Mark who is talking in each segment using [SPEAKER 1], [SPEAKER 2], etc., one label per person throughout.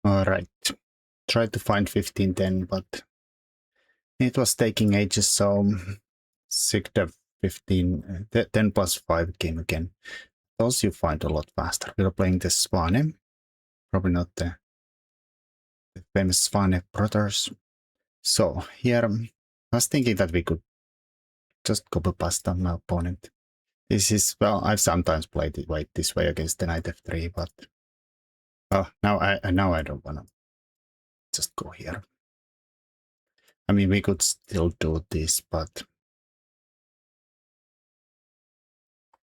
[SPEAKER 1] Alright. Tried to find 1510, but it was taking ages, so sick the 10 plus 5 game again. Those you find a lot faster. We are playing the Svane. Probably not the famous Svane brothers. So here, I was thinking that we could just copy past my opponent. This is, well, I've sometimes played it right this way against the knight f3, but now I don't wanna just go here. I mean, we could still do this, but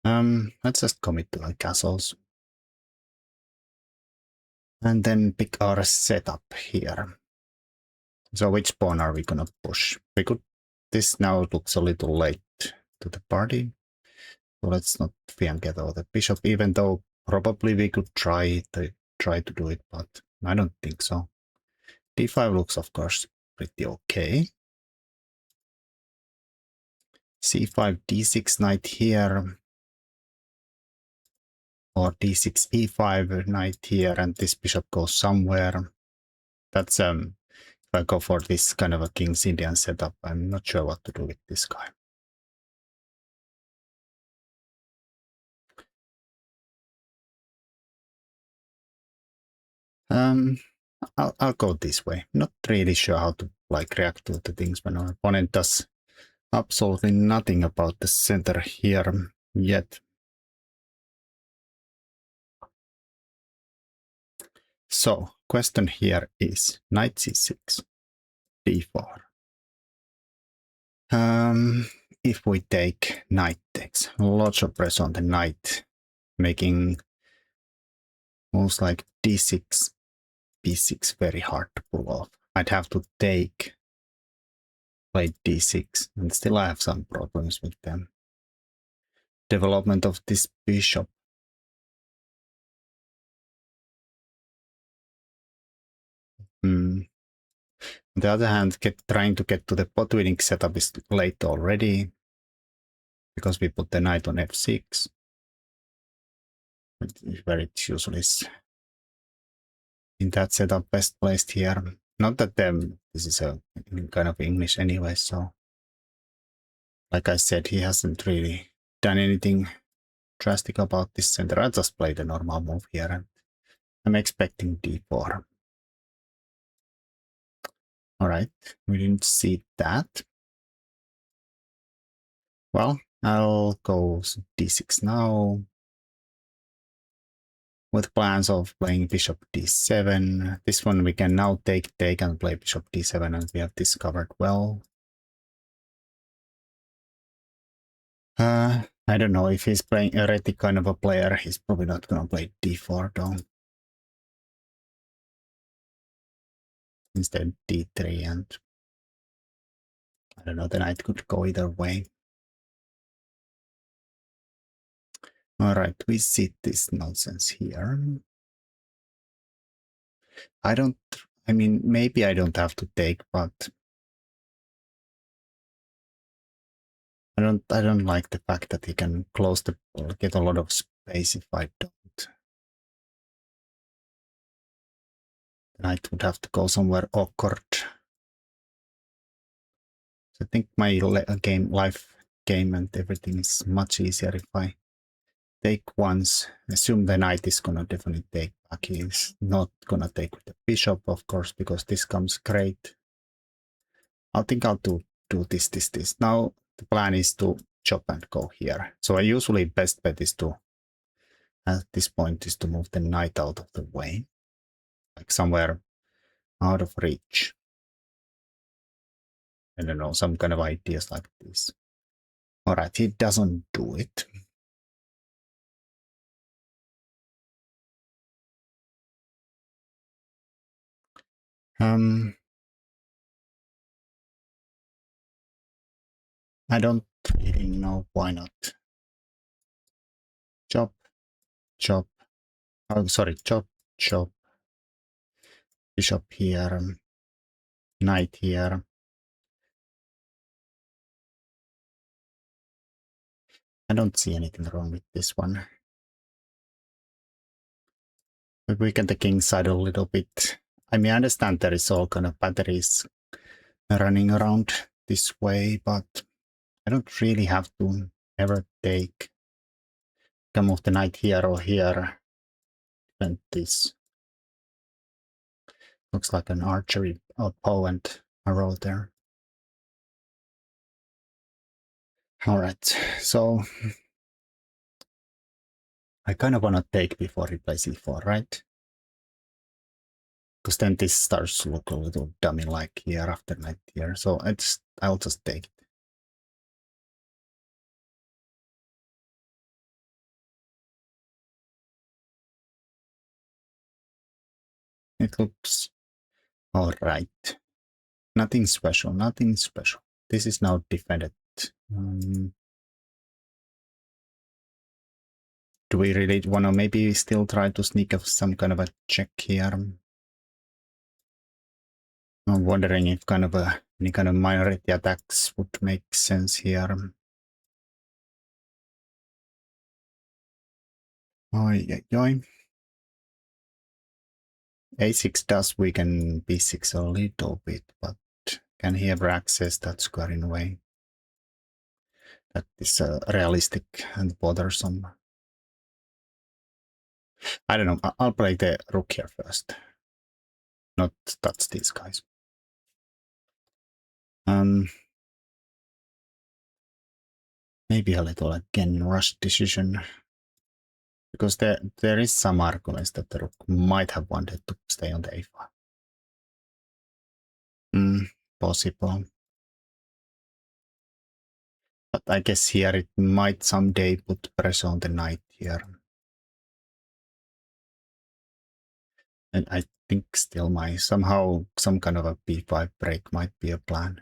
[SPEAKER 1] let's just commit to the castles. And then pick our setup here. So which pawn are we gonna push? We could, this now looks a little late to the party. So let's not fianchetto the bishop, even though probably we could try to do it, but I don't think so. d5 looks, of course, pretty okay. c5, d6 knight here. Or d6, e5 knight here, and this bishop goes somewhere. That's if I go for this kind of a King's Indian setup, I'm not sure what to do with this guy. I'll go this way. Not really sure how to like react to the things when our opponent does absolutely nothing about the center here yet. So question here is knight c6, d4. If we take knight takes, lots of pressure on the knight, making moves like d6, b6 very hard to pull off. I'd have to take, play d6, and still I have some problems with them. Development of this bishop. On the other hand, trying to get to the pot winning setup is late already, because we put the knight on f6, where it usually is in that setup best placed here. Not that this is a kind of English anyway, so like I said, he hasn't really done anything drastic about this center. I just played a normal move here, and I'm expecting d4. Alright, we didn't see that. Well, I'll go d6 now, with plans of playing bishop d7. This one we can now take and play bishop d7, and we have discovered well. I don't know if he's playing a erratic kind of a player. He's probably not gonna play d4 though. Instead d3, and I don't know, the knight could go either way. Alright, we see this nonsense here. I mean, maybe I don't have to take, but I don't like the fact that he can close the ball, get a lot of space if I don't. The knight would have to go somewhere awkward. So I think my life game and everything is much easier if I take once. Assume the knight is gonna definitely take back. He's not gonna take with the bishop, of course, because this comes great. I think I'll do this. Now the plan is to chop and go here. So I usually best bet is to, at this point, is to move the knight out of the way, like somewhere out of reach. I don't know, some kind of ideas like this. Alright, he doesn't do it. I don't really know why not. Chop, chop. Oh, sorry, chop, chop. Bishop here, knight here. I don't see anything wrong with this one. weaken the king side a little bit. I mean, I understand there is all kind of batteries running around this way, but I don't really have to ever take. Can move the knight here or here. And this looks like an archery bow and arrow there. All right, so I kind of want to take before he plays e4, right? Because then this starts to look a little dummy-like here after knight here. So I'll just take it. It looks all right. Nothing special, nothing special. This is now defended. Do we really want to maybe still try to sneak up some kind of a check here? I'm wondering if kind of any kind of minority attacks would make sense here. Oi. A6 does weaken B6 a little bit, but can he ever access that square in a way that is realistic and bothersome? I don't know. I'll play the rook here first. Not touch these guys. Maybe a little again rush decision. Because there is some arguments that the rook might have wanted to stay on the a5. Possible. But I guess here it might someday put pressure on the knight here. And I think still somehow some kind of a b5 break might be a plan.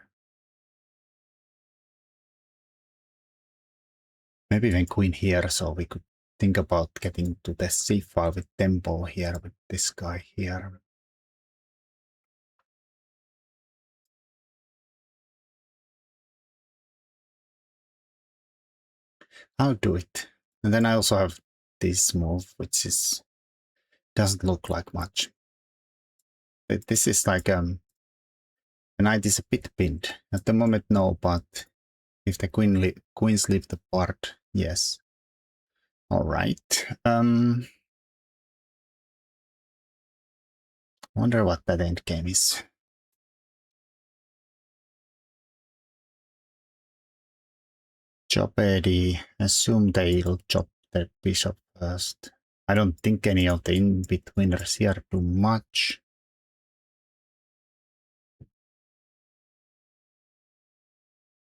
[SPEAKER 1] Maybe even queen here, so we could think about getting to the c5 with tempo here with this guy here. I'll do it. And then I also have this move, which doesn't look like much. This is like the knight is a bit pinned. At the moment, no, but if the queens leave the board, yes. All right. Wonder what that endgame is. Jeopardy. Assume they'll chop the bishop first. I don't think any of the in-betweeners here do much.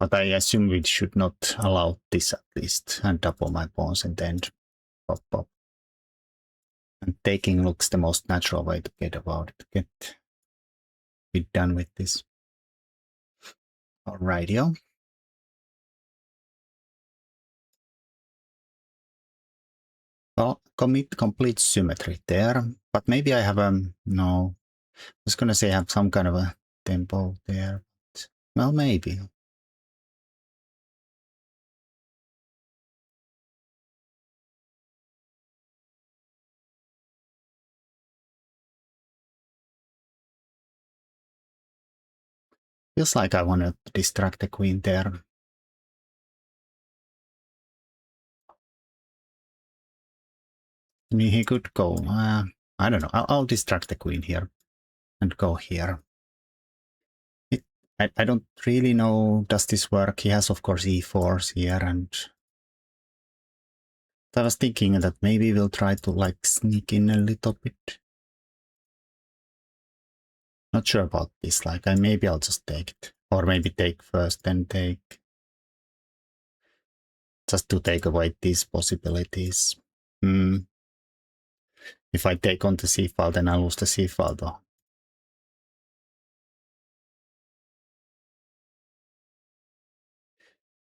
[SPEAKER 1] But I assume we should not allow this at least, and double my pawns and then pop. And taking looks the most natural way to be done with this. Alrighty. Well, complete symmetry there, but maybe I have no. I was gonna say I have some kind of a tempo there. But, well, maybe. Feels like I want to distract the queen there. I mean, he could go. I don't know. I'll distract the queen here and go here. I don't really know. Does this work? He has, of course, e4s here, and I was thinking that maybe we'll try to like sneak in a little bit. Not sure about this. Like, maybe I'll just take it, or maybe take first, then take. Just to take away these possibilities. If I take on the c file, then I lose the c file though.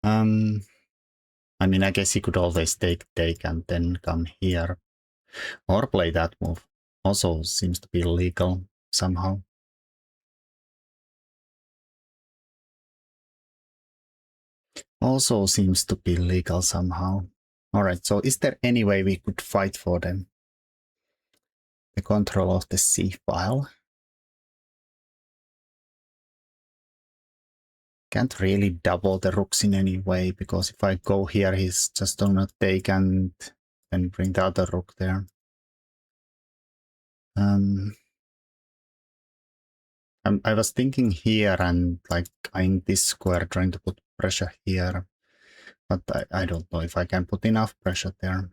[SPEAKER 1] I mean, I guess he could always take, and then come here. Or play that move. Also seems to be legal somehow. Also seems to be legal somehow. Alright, so is there any way we could fight for the the control of the C file. Can't really double the rooks in any way, because if I go here, he's just gonna take and then bring the other rook there. I was thinking here and like eyeing this square, trying to put pressure here, but I don't know if I can put enough pressure there.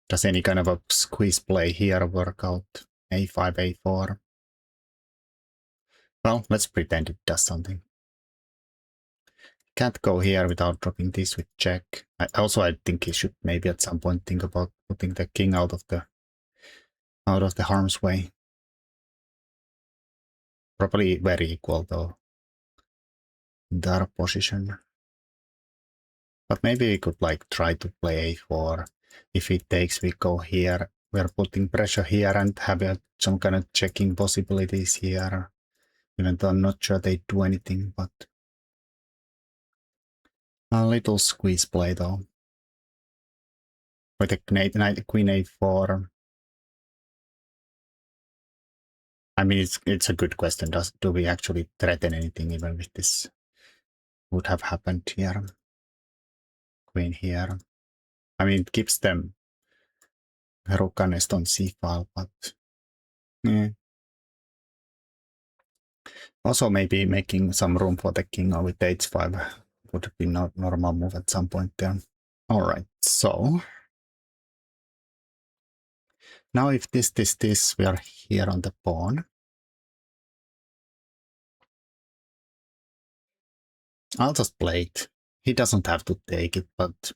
[SPEAKER 1] Does any kind of a squeeze play here work out? A5, A4. Well, let's pretend it does something. Can't go here without dropping this with check. I think he should maybe at some point think about putting the king out of the harm's way. Probably very equal though. Their position. But maybe we could like try to play A4. If it takes, we go here. We're putting pressure here and have some kind of checking possibilities here. Even though I'm not sure they do anything, but a little squeeze play though. With the queen A4. I mean, it's a good question. Do we actually threaten anything even with this? Would have happened here. Queen here. I mean, it keeps them rook and nest on C file, but yeah. Also, maybe making some room for the king with H5 would be not normal move at some point there. All right, so now if this, we are here on the pawn. I'll just play it. He doesn't have to take it, but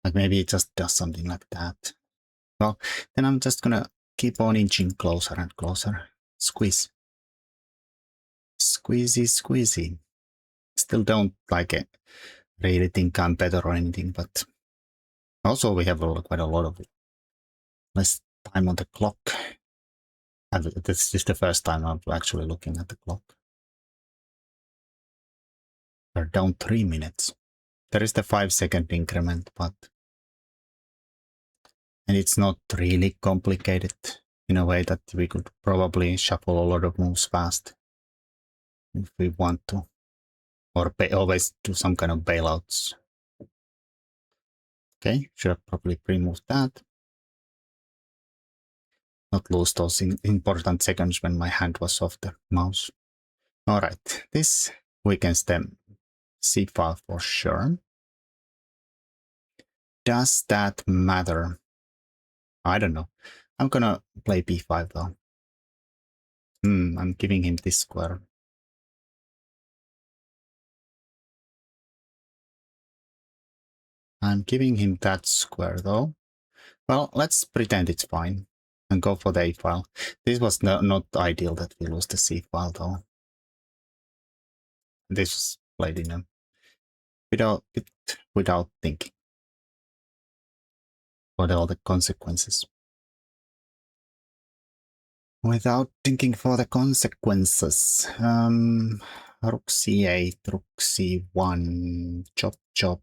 [SPEAKER 1] like maybe he just does something like that. Well, then I'm just gonna keep on inching closer and closer. Squeeze. Squeezy, squeezy. Still don't like it. Really think I'm better or anything, but also we have quite a lot of less time on the clock. And this is the first time I'm actually looking at the clock. We're down 3 minutes. There is the 5-second increment, but and it's not really complicated in a way that we could probably shuffle a lot of moves fast if we want to, or always do some kind of bailouts. Okay, should have probably pre-moved that. Not lose those important seconds when my hand was off the mouse. All right, this weakens them C5 for sure. Does that matter? I don't know. I'm gonna play B5 though. I'm giving him this square. I'm giving him that square though. Well, let's pretend it's fine and go for the A file. This was not ideal that we lose the C file though. This was played in a without thinking. What are all the consequences? Without thinking for the consequences. Rook C8, Rook C1, chop chop.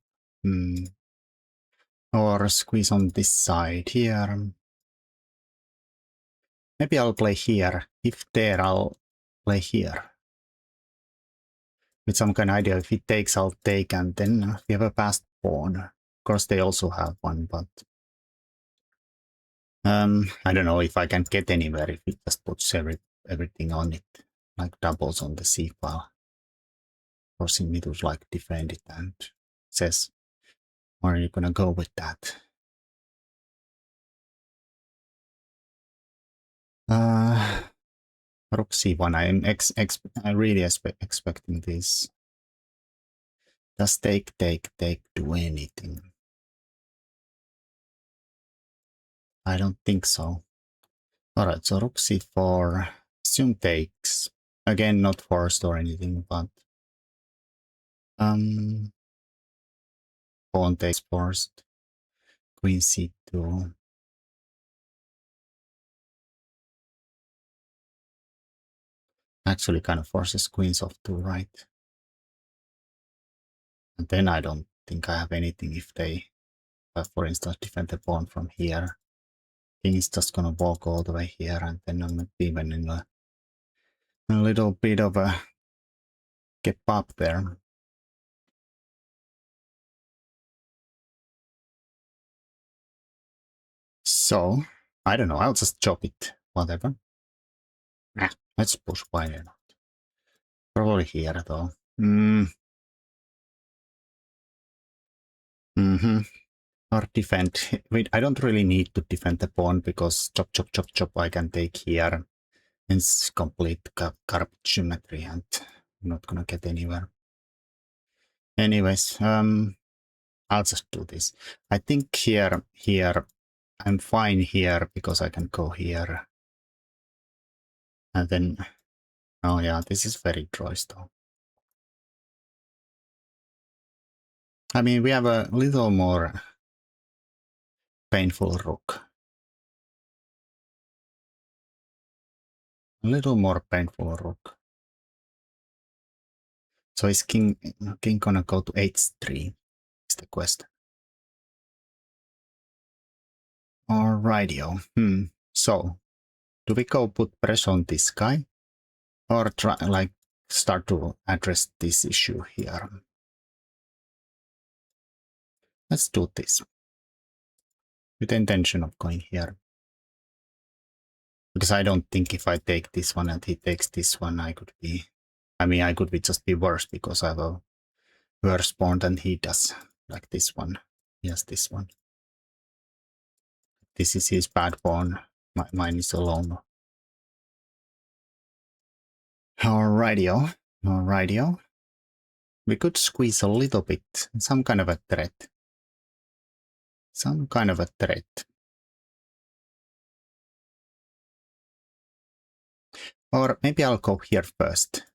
[SPEAKER 1] Or squeeze on this side here. Maybe I'll play here. If there, I'll play here. With some kind of idea, if he takes, I'll take, and then we have a passed pawn. Of course, they also have one, but I don't know if I can get anywhere if he just puts everything on it, like doubles on the C file, forcing me to like defend it and says, "Where are you gonna go with that?" Rook C1. I'm really expecting this. Does take do anything? I don't think so. Alright, so Rook C4. Assume takes. Again, not forced or anything, but pawn takes forced. Queen C2. Actually kind of forces queens off to right. And then I don't think I have anything if they for instance, defend the pawn from here. King is just gonna walk all the way here, and then I'm even in a little bit of a gap up there. So, I don't know, I'll just chop it, whatever. Let's push, why not? Probably here, though. Or defend. Wait, I don't really need to defend the pawn, because chop, chop, chop, chop, I can take here. And it's complete garbage symmetry, and I'm not gonna get anywhere. Anyways, I'll just do this. I think here, I'm fine here, because I can go here. And then, oh yeah, this is very droid though. I mean, we have a little more painful rook. A little more painful rook. So is king gonna go to h3? Is the question. Alrightio. So, do we go put pressure on this guy? Or try, like, start to address this issue here? Let's do this. With the intention of going here. Because I don't think if I take this one and he takes this one, I could be just be worse, because I have a worse pawn than he does. Like this one. He has this one. This is his bad pawn. Mine is alone. Alrightio. Alrightio. We could squeeze a little bit. Some kind of a threat. Some kind of a threat. Or maybe I'll go here first.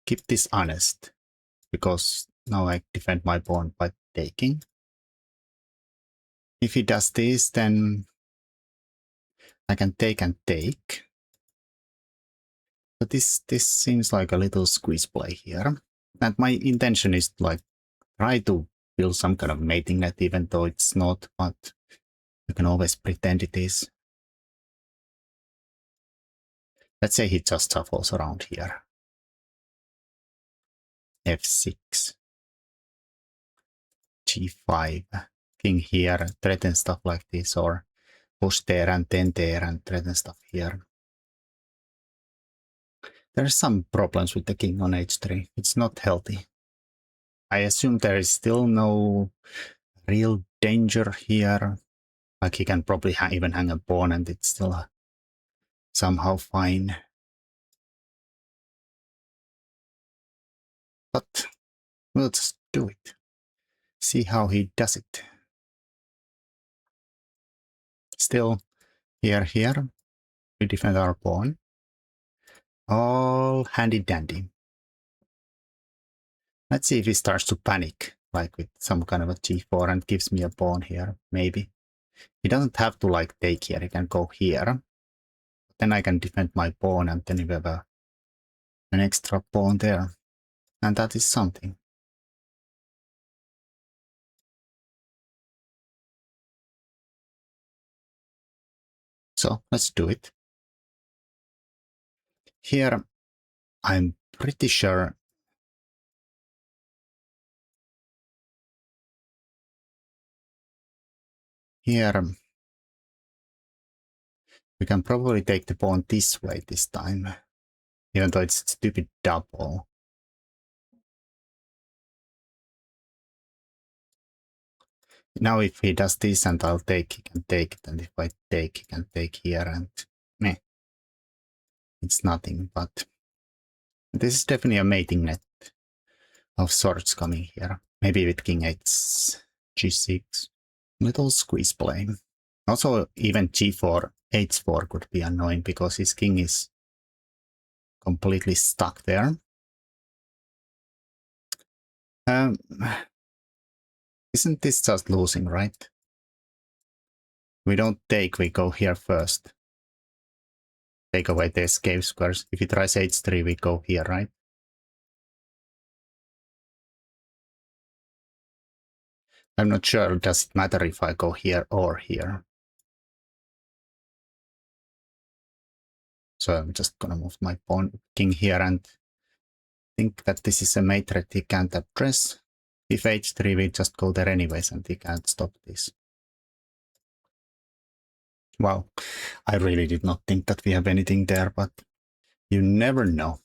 [SPEAKER 1] Keep this honest. Because now I defend my pawn by taking. If he does this, then I can take and take. But this seems like a little squeeze play here. And my intention is to like try to build some kind of mating net, even though it's not, but you can always pretend it is. Let's say he just shuffles around here. F6. G5. King here, threaten stuff like this, or push there and then there and threaten stuff here. There's some problems with the king on h3. It's not healthy. I assume there is still no real danger here. Like he can probably even hang a pawn and it's still somehow fine. But we'll just do it. See how he does it. Still, here, we defend our pawn. All handy-dandy. Let's see if he starts to panic, like with some kind of a g4 and gives me a pawn here, maybe. He doesn't have to like take here, he can go here. Then I can defend my pawn and then we have an extra pawn there. And that is something. So let's do it. Here, I'm pretty sure here we can probably take the pawn this way this time, even though it's stupid double. Now if he does this and I'll take, he can take it, and if I take, he can take here, and meh. It's nothing, but this is definitely a mating net of sorts coming here. Maybe with king 8, g6. Little squeeze play. Also, even g4, h4 could be annoying because his king is completely stuck there. Isn't this just losing, right? We don't take, we go here first. Take away the escape squares. If he tries h3, we go here, right? I'm not sure, does it matter if I go here or here? So I'm just gonna move my pawn king here and think that this is a mate that he can't address. If h3, we just go there anyways and he can't stop this. Wow, I really did not think that we have anything there, but you never know.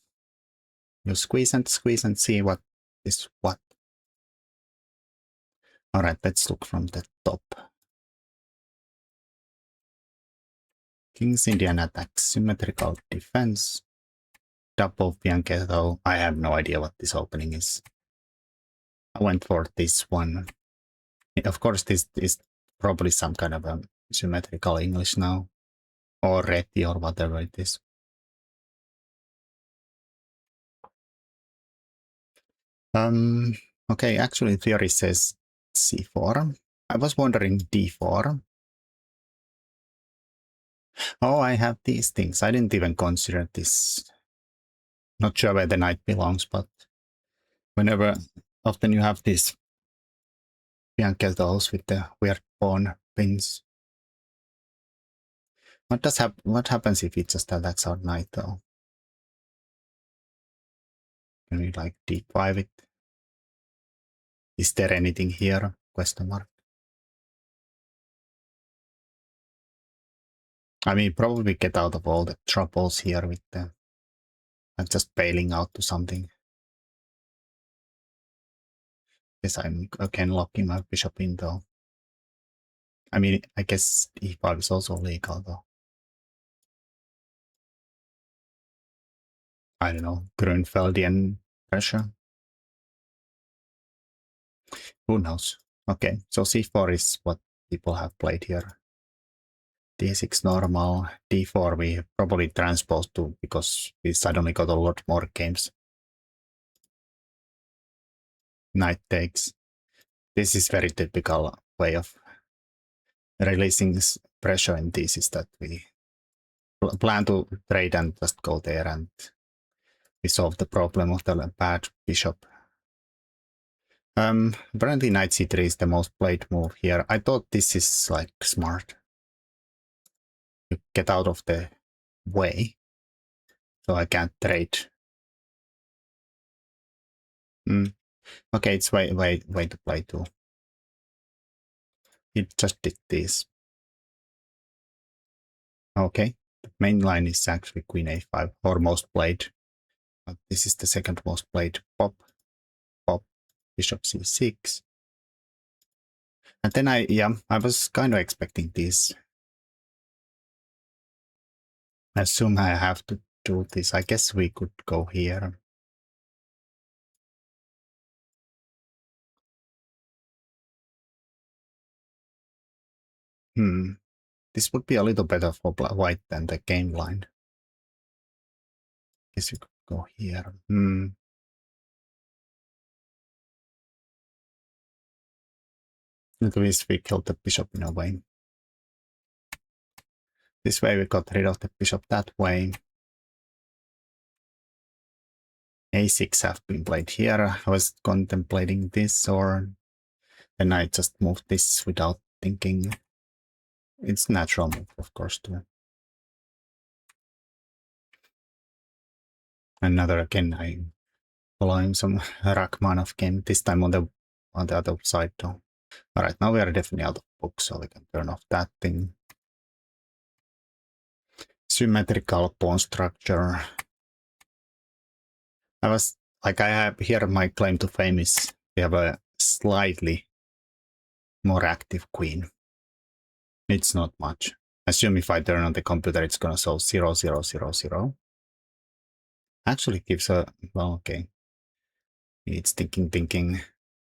[SPEAKER 1] You squeeze and see what is what. All right, let's look from the top. King's Indian attack, symmetrical defense, double fianchetto. I have no idea what this opening is. I went for this one. Of course, this is probably some kind of a symmetrical English now, or reti or whatever it is. Okay, actually theory says c4. I was wondering d4. Oh, I have these things. I didn't even consider this. Not sure where the knight belongs, but whenever, often you have these fianchettos with the weird pawn pins. What happens if it just attacks our knight though? Can we like d5 it? Is there anything here? Question mark. I mean, probably get out of all the troubles here with the and just bailing out to something. Guess I'm again locking my bishop in though. I mean, I guess e5 is also legal though. I don't know, Grunfeldian pressure. Who knows? Okay, so c4 is what people have played here. d6 normal, d4 we probably transposed to because we suddenly got a lot more games. Knight takes. This is very typical way of releasing pressure in this is that we plan to trade and just go there and we solve the problem of the bad bishop. Apparently knight c3 is the most played move here. I thought this is like smart. You get out of the way so I can't trade. Okay, it's way to play too. It just did this. Okay, the main line is actually queen a5 or most played. But this is the second most played. Pop, pop, bishop c6. And then I was kind of expecting this. I assume I have to do this. I guess we could go here. This would be a little better for white than the game line. Guess we could go here. At least we killed the bishop in a way. This way we got rid of the bishop that way. a6 have been played here. I was contemplating this, or then I just moved this without thinking. It's natural move, of course, too. Another again, I'm following some Rachmaninoff game, this time on the other side though. Alright, now we are definitely out of book, so we can turn off that thing. Symmetrical pawn structure. I have here my claim to fame is we have a slightly more active queen. It's not much. Assume if I turn on the computer, it's gonna show 0, 0, 0, 0. Actually gives a, well, okay. It's thinking.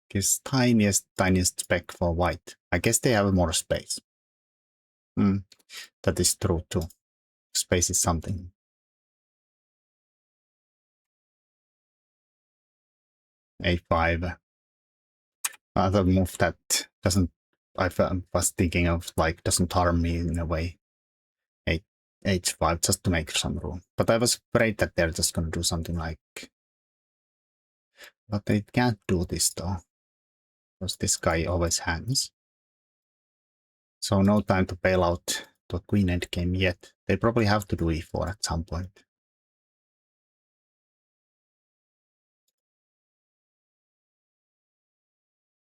[SPEAKER 1] Gives tiniest speck for white. I guess they have more space. That is true too. Space is something. a5. Other move that doesn't, I was thinking of like doesn't harm me in a way. h5 just to make some room. But I was afraid that they're just gonna do something like, but they can't do this though. because this guy always hangs. So no time to bail out to a queen endgame yet. They probably have to do e4 at some point.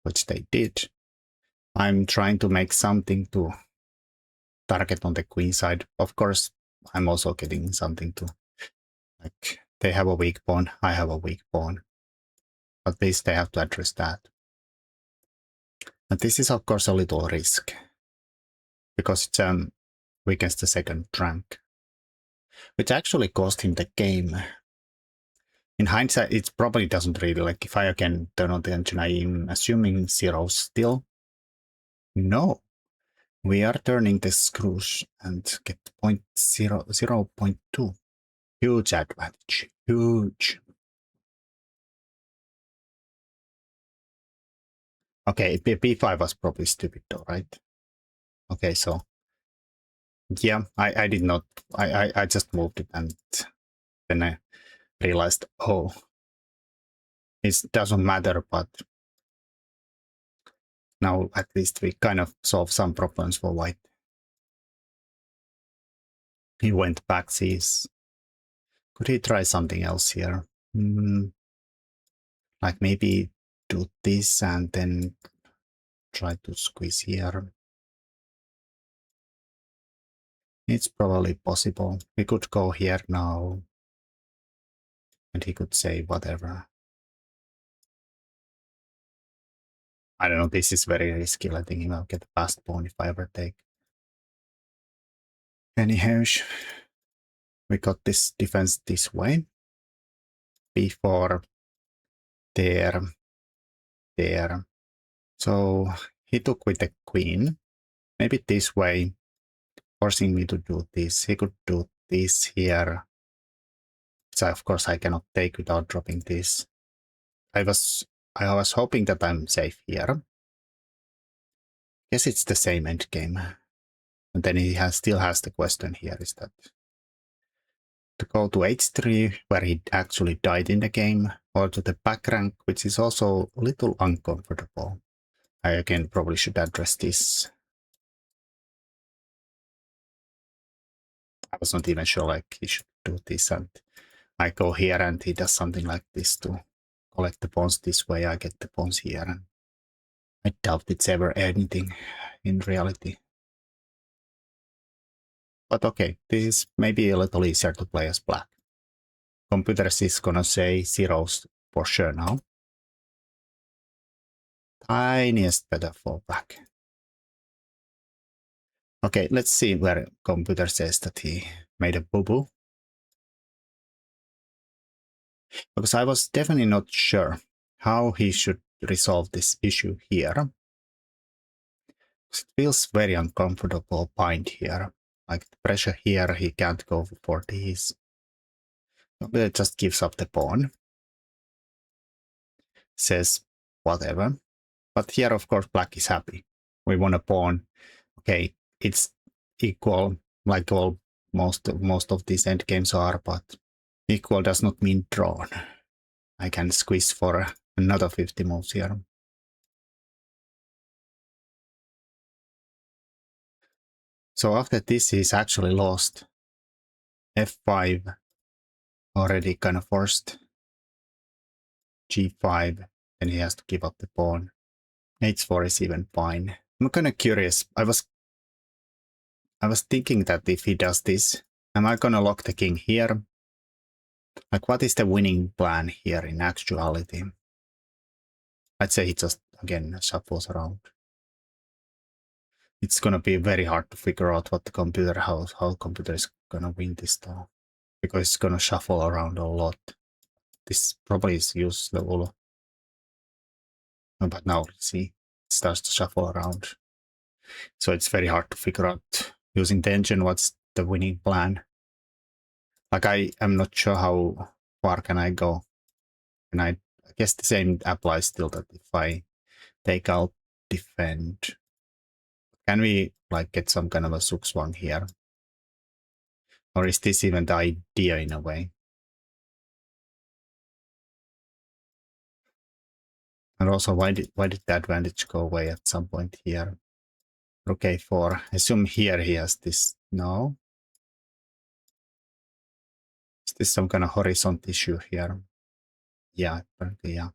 [SPEAKER 1] Which they did. I'm trying to make something to target on the queen side. Of course, I'm also getting something to, like, they have a weak pawn, I have a weak pawn. At least they have to address that. And this is of course a little risk, because it weakens the second rank, which actually cost him the game. In hindsight, it probably doesn't really, like, if I can turn on the engine, I'm assuming zeros still. No, we are turning the screws and get 0.2. Huge advantage, huge. Okay, b5 was probably stupid though, right? Okay, so yeah, I did not, I just moved it, and then I realized, oh, it doesn't matter, but now at least we kind of solve some problems for white. He went back sees. Could he try something else here? Like maybe do this and then try to squeeze here. It's probably possible. We could go here now, and he could say whatever. I don't know, this is very risky, letting him get the fast pawn if I ever take. Anyhow, we got this defense this way. B4, there, there. So he took with the queen. Maybe this way, forcing me to do this. He could do this here. So of course I cannot take without dropping this. I was hoping that I'm safe here. Guess it's the same endgame. And then he still has the question here, is that to go to h3, where he actually died in the game, or to the back rank, which is also a little uncomfortable. I again probably should address this. I was not even sure like he should do this, and I go here and he does something like this to collect the pawns this way. I get the pawns here, and I doubt it's ever anything in reality. But okay, this is maybe a little easier to play as black. Computers is gonna say zeros for sure now. Tiniest better for black. Okay, let's see where computer says that he made a boo-boo. Because I was definitely not sure how he should resolve this issue here. It feels very uncomfortable bind here. Like the pressure here, he can't go for these. It just gives up the pawn. Says whatever. But here, of course, black is happy. We won a pawn. Okay, it's equal, like all most of these endgames are, but equal does not mean drawn. I can squeeze for another 50 moves here. So after this, he's actually lost. F5 already kind of forced. G5, and he has to give up the pawn. H4 is even fine. I'm kind of curious. I was thinking that if he does this, am I gonna lock the king here? Like, what is the winning plan here in actuality? I'd say he just, again, shuffles around. It's gonna be very hard to figure out what the computer, how computer is gonna win this though. Because it's gonna shuffle around a lot. This probably is useful. But now, see, it starts to shuffle around. So it's very hard to figure out, using the engine, what's the winning plan. Like, I am not sure how far can I go. And I guess the same applies still, that if I take out defend, can we like get some kind of a Suk1 here? Or is this even the idea in a way? And also, why did the advantage go away at some point here? Rook a4. Assume here he has this. No. Is this some kind of horizontal issue here? Yeah, apparently, yeah.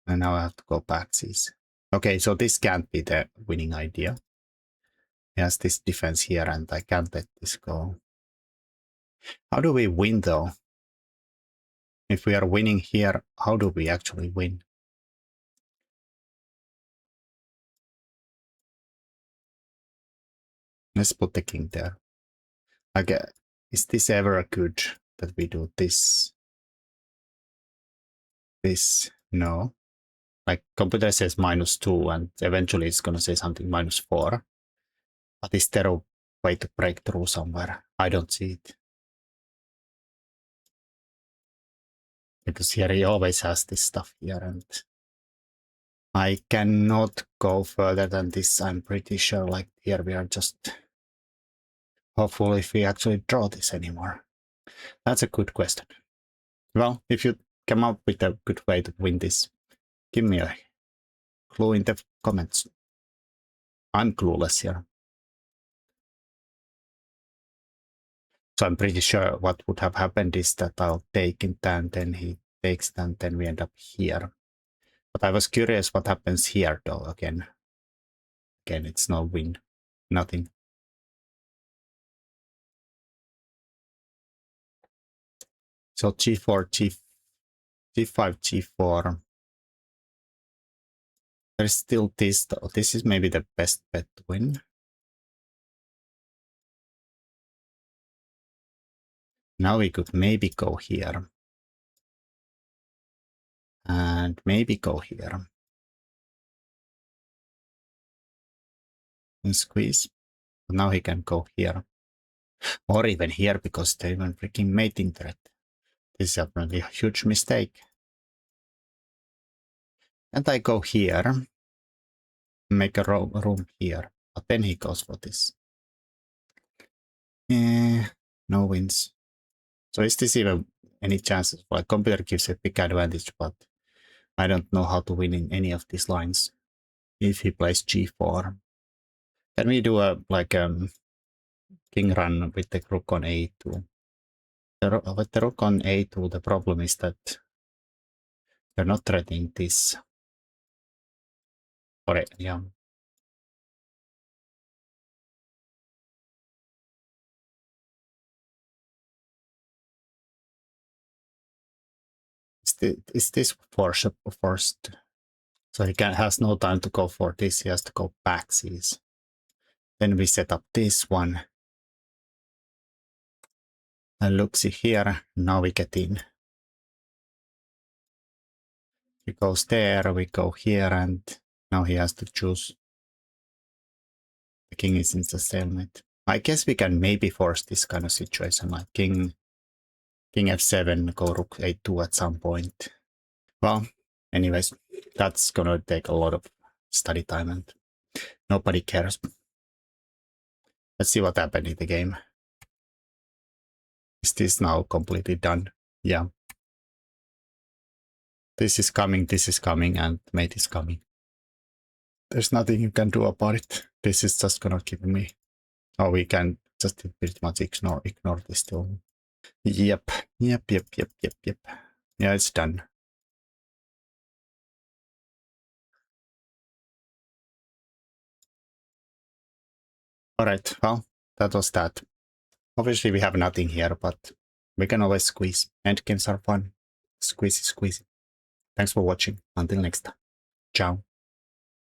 [SPEAKER 1] And now I have to go backsies. Okay, so this can't be the winning idea. He has this defense here, and I can't let this go. How do we win, though? If we are winning here, how do we actually win? Let's put the king there. Like, is this ever good that we do this? This? No. Like, computer says -2, and eventually it's going to say something -4. But is there a way to break through somewhere? I don't see it. Because here he always has this stuff here, and I cannot go further than this. I'm pretty sure, like, here we are just hopeful if we actually draw this anymore. That's a good question. Well, if you come up with a good way to win this, give me a clue in the comments. I'm clueless here. So I'm pretty sure what would have happened is that I'll take it and then he takes it and then we end up here. But I was curious what happens here though. Again, it's no win. Nothing. So g4, g5, g4. There's still this though. This is maybe the best bet to win. Now we could maybe go here. And maybe go here. And squeeze. But now he can go here. Or even here because they're even freaking mating threat. This is apparently a huge mistake. And I go here. Make a room here. But then he goes for this. No wins. So is this even any chances? Well, computer gives a big advantage, but I don't know how to win in any of these lines. If he plays g4. Can we do a king run with the rook on a2? With the rook on a2, the problem is that they're not threatening this. Sorry, yeah. Is this forced? So he has no time to go for this. He has to go backsies. Then we set up this one. And looksy here. Now we get in. He goes there. We go here, and now he has to choose. The king is in the stalemate. I guess we can maybe force this kind of situation, like king f7, go rook a2 at some point. Well, anyways, that's gonna take a lot of study time and nobody cares. Let's see what happened in the game. Is this now completely done? Yeah. This is coming, and mate is coming. There's nothing you can do about it. This is just gonna kill me. Oh, we can just pretty much ignore this too. Yep. Yeah, it's done. Alright, well, that was that. Obviously we have nothing here, but we can always squeeze. Endgames are fun. Squeezy. Thanks for watching. Until next time. Ciao.